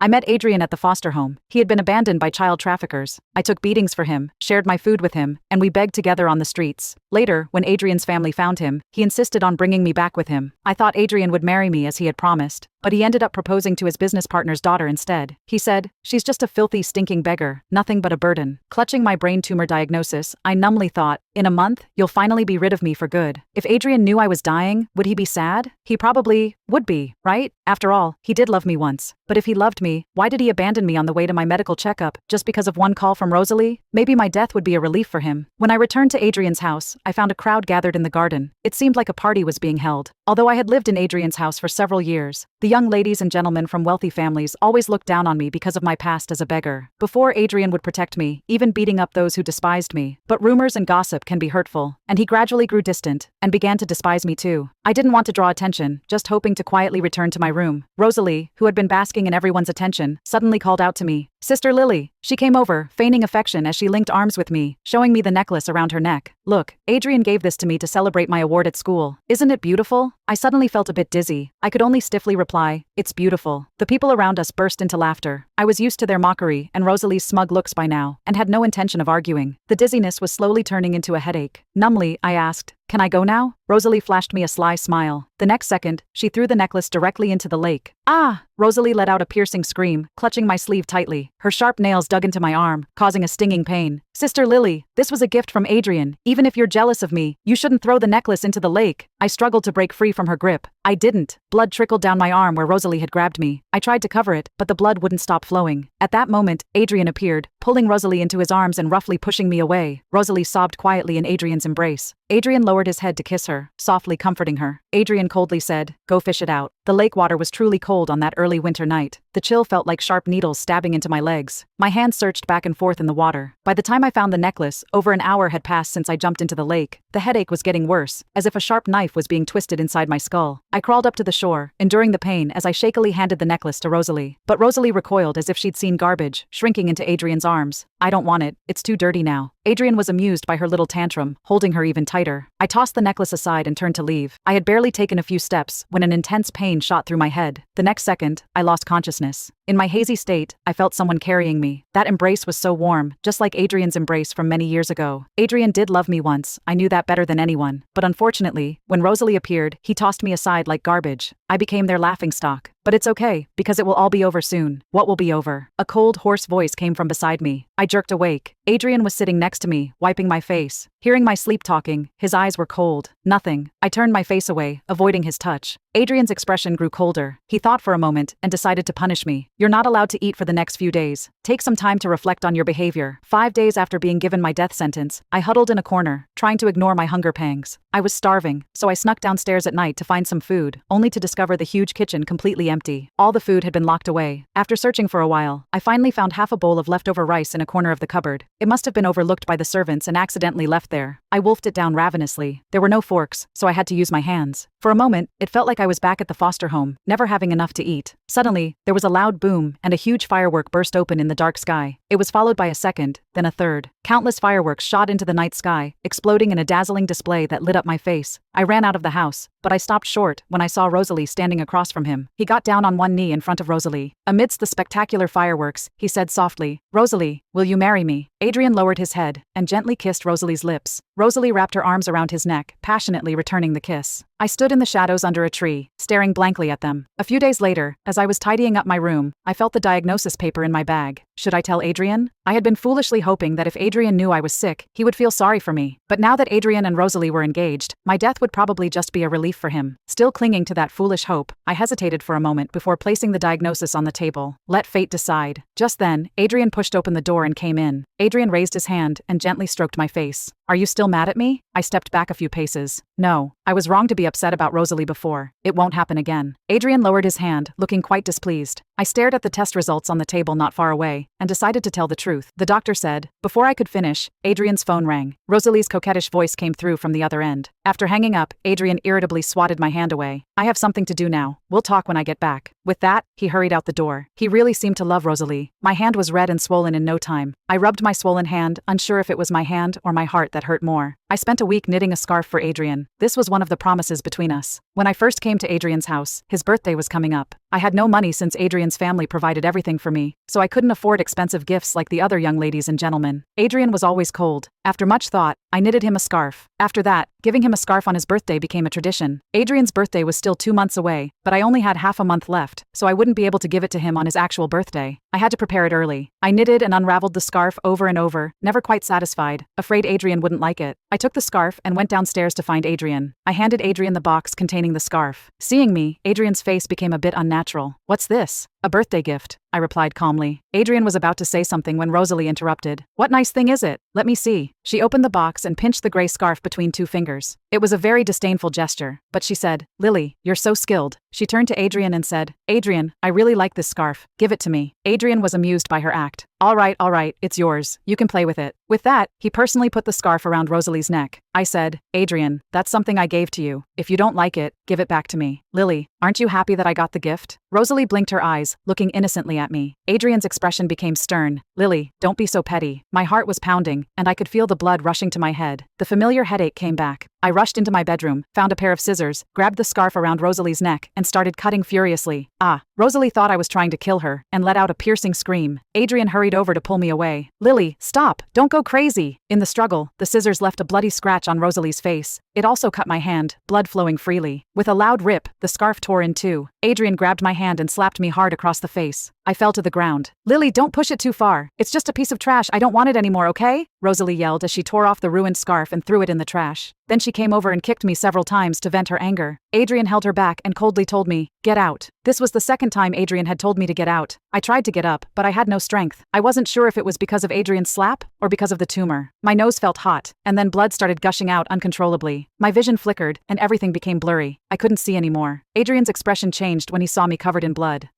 I met Adrian at the foster home. He had been abandoned by child traffickers. I took beatings for him, shared my food with him, and we begged together on the streets. Later, when Adrian's family found him, he insisted on bringing me back with him. I thought Adrian would marry me as he had promised, but he ended up proposing to his business partner's daughter instead. He said, "She's just a filthy, stinking beggar, nothing but a burden." Clutching my brain tumor diagnosis, I numbly thought, in a month, you'll finally be rid of me for good. If Adrian knew I was dying, would he be sad? He probably would be, right? After all, he did love me once. But if he loved me, why did he abandon me on the way to my medical checkup, just because of one call from Rosalie? Maybe my death would be a relief for him. When I returned to Adrian's house, I found a crowd gathered in the garden. It seemed like a party was being held. Although I had lived in Adrian's house for several years, the young ladies and gentlemen from wealthy families always looked down on me because of my past as a beggar. Before, Adrian would protect me, even beating up those who despised me. But rumors and gossip can be hurtful, and he gradually grew distant and began to despise me too. I didn't want to draw attention, just hoping to quietly return to my room. Rosalie, who had been basking in everyone's attention, suddenly called out to me, "Sister Lily." She came over, feigning affection as she linked arms with me, showing me the necklace around her neck. "Look, Adrian gave this to me to celebrate my award at school. Isn't it beautiful?" I suddenly felt a bit dizzy. I could only stiffly reply, "It's beautiful." The people around us burst into laughter. I was used to their mockery and Rosalie's smug looks by now, and had no intention of arguing. The dizziness was slowly turning into a headache. Numbly, I asked, "Can I go now?" Rosalie flashed me a sly smile. The next second, she threw the necklace directly into the lake. "Ah!" Rosalie let out a piercing scream, clutching my sleeve tightly. Her sharp nails dug into my arm, causing a stinging pain. "Sister Lily, this was a gift from Adrian. Even if you're jealous of me, you shouldn't throw the necklace into the lake." I struggled to break free from her grip. I didn't. Blood trickled down my arm where Rosalie had grabbed me. I tried to cover it, but the blood wouldn't stop flowing. At that moment, Adrian appeared, pulling Rosalie into his arms and roughly pushing me away. Rosalie sobbed quietly in Adrian's embrace. Adrian lowered his head to kiss her, softly comforting her. Adrian coldly said, "Go fish it out." The lake water was truly cold on that early winter night. The chill felt like sharp needles stabbing into my legs. My hands searched back and forth in the water. By the time I found the necklace, over an hour had passed since I jumped into the lake. The headache was getting worse, as if a sharp knife was being twisted inside my skull. I crawled up to the shore, enduring the pain as I shakily handed the necklace to Rosalie. But Rosalie recoiled as if she'd seen garbage, shrinking into Adrian's arms. "I don't want it. It's too dirty now." Adrian was amused by her little tantrum, holding her even tighter. I tossed the necklace aside and turned to leave. I had barely taken a few steps when an intense pain shot through my head. The next second, I lost consciousness. In my hazy state, I felt someone carrying me. That embrace was so warm, just like Adrian's embrace from many years ago. Adrian did love me once, I knew that better than anyone. But unfortunately, when Rosalie appeared, he tossed me aside like garbage. I became their laughingstock. But it's okay, because it will all be over soon. What will be over? A cold, hoarse voice came from beside me. I jerked awake. Adrian was sitting next to me, wiping my face. Hearing my sleep talking, his eyes were cold. Nothing. I turned my face away, avoiding his touch. Adrian's expression grew colder. He thought for a moment and decided to punish me. "You're not allowed to eat for the next few days. Take some time to reflect on your behavior." 5 days after being given my death sentence, I huddled in a corner, trying to ignore my hunger pangs. I was starving, so I snuck downstairs at night to find some food, only to discover the huge kitchen completely empty. All the food had been locked away. After searching for a while, I finally found half a bowl of leftover rice in a corner of the cupboard. It must have been overlooked by the servants and accidentally left there. I wolfed it down ravenously. There were no forks, so I had to use my hands. For a moment, it felt like I was back at the foster home, never having enough to eat. Suddenly, there was a loud boom, and a huge firework burst open in the dark sky. It was followed by a second, then a third. Countless fireworks shot into the night sky, exploding in a dazzling display that lit up my face. I ran out of the house, but I stopped short when I saw Rosalie standing across from him. He got down on one knee in front of Rosalie. Amidst the spectacular fireworks, he said softly, "Rosalie, will you marry me?" Adrian lowered his head and gently kissed Rosalie's lips. Rosalie wrapped her arms around his neck, passionately returning the kiss. I stood in the shadows under a tree, staring blankly at them. A few days later, as I was tidying up my room, I felt the diagnosis paper in my bag. Should I tell Adrian? I had been foolishly hoping that if Adrian knew I was sick, he would feel sorry for me. But now that Adrian and Rosalie were engaged, my death would probably just be a relief for him. Still clinging to that foolish hope, I hesitated for a moment before placing the diagnosis on the table. Let fate decide. Just then, Adrian pushed open the door and came in. Adrian raised his hand and gently stroked my face. "Are you still mad at me?" I stepped back a few paces. "No, I was wrong to be upset about Rosalie before. It won't happen again." Adrian lowered his hand, looking quite displeased. I stared at the test results on the table not far away, and decided to tell the truth. The doctor said. Before I could finish, Adrian's phone rang. Rosalie's coquettish voice came through from the other end. After hanging up, Adrian irritably swatted my hand away. "I have something to do now. We'll talk when I get back." With that, he hurried out the door. He really seemed to love Rosalie. My hand was red and swollen in no time. I rubbed my swollen hand, unsure if it was my hand or my heart that hurt more. I spent a week knitting a scarf for Adrian. This was one of the promises between us. When I first came to Adrian's house, his birthday was coming up. I had no money since Adrian's family provided everything for me, so I couldn't afford expensive gifts like the other young ladies and gentlemen. Adrian was always cold. After much thought, I knitted him a scarf. After that, giving him a scarf on his birthday became a tradition. Adrian's birthday was still 2 months away, but I only had half a month left, so I wouldn't be able to give it to him on his actual birthday. I had to prepare it early. I knitted and unraveled the scarf over and over, never quite satisfied, afraid Adrian wouldn't like it. I took the scarf and went downstairs to find Adrian. I handed Adrian the box containing the scarf. Seeing me, Adrian's face became a bit unnatural. "What's this?" "A birthday gift," I replied calmly. Adrian was about to say something when Rosalie interrupted. "What nice thing is it? Let me see." She opened the box and pinched the gray scarf between 2 fingers. It was a very disdainful gesture, but she said, "Lily, you're so skilled." She turned to Adrian and said, "Adrian, I really like this scarf. Give it to me." Adrian was amused by her act. All right, it's yours. You can play with it." With that, he personally put the scarf around Rosalie's neck. I said, "Adrian, that's something I gave to you. If you don't like it, give it back to me." "Lily, aren't you happy that I got the gift?" Rosalie blinked her eyes, looking innocently at me. Adrian's expression became stern. "Lily, don't be so petty." My heart was pounding, and I could feel the blood rushing to my head. The familiar headache came back. I rushed into my bedroom, found a pair of scissors, grabbed the scarf around Rosalie's neck, and started cutting furiously. Rosalie thought I was trying to kill her, and let out a piercing scream. Adrian hurried over to pull me away. "Lily, stop! Don't go crazy!" In the struggle, the scissors left a bloody scratch on Rosalie's face. It also cut my hand, blood flowing freely. With a loud rip, the scarf tore in two. Adrian grabbed my hand and slapped me hard across the face. I fell to the ground. "Lily, don't push it too far. It's just a piece of trash. I don't want it anymore, okay?" Rosalie yelled as she tore off the ruined scarf and threw it in the trash. Then she came over and kicked me several times to vent her anger. Adrian held her back and coldly told me, "Get out." This was the second time Adrian had told me to get out. I tried to get up, but I had no strength. I wasn't sure if it was because of Adrian's slap or because of the tumor. My nose felt hot, and then blood started gushing out uncontrollably. My vision flickered, and everything became blurry. I couldn't see anymore. Adrian's expression changed when he saw me covered in blood.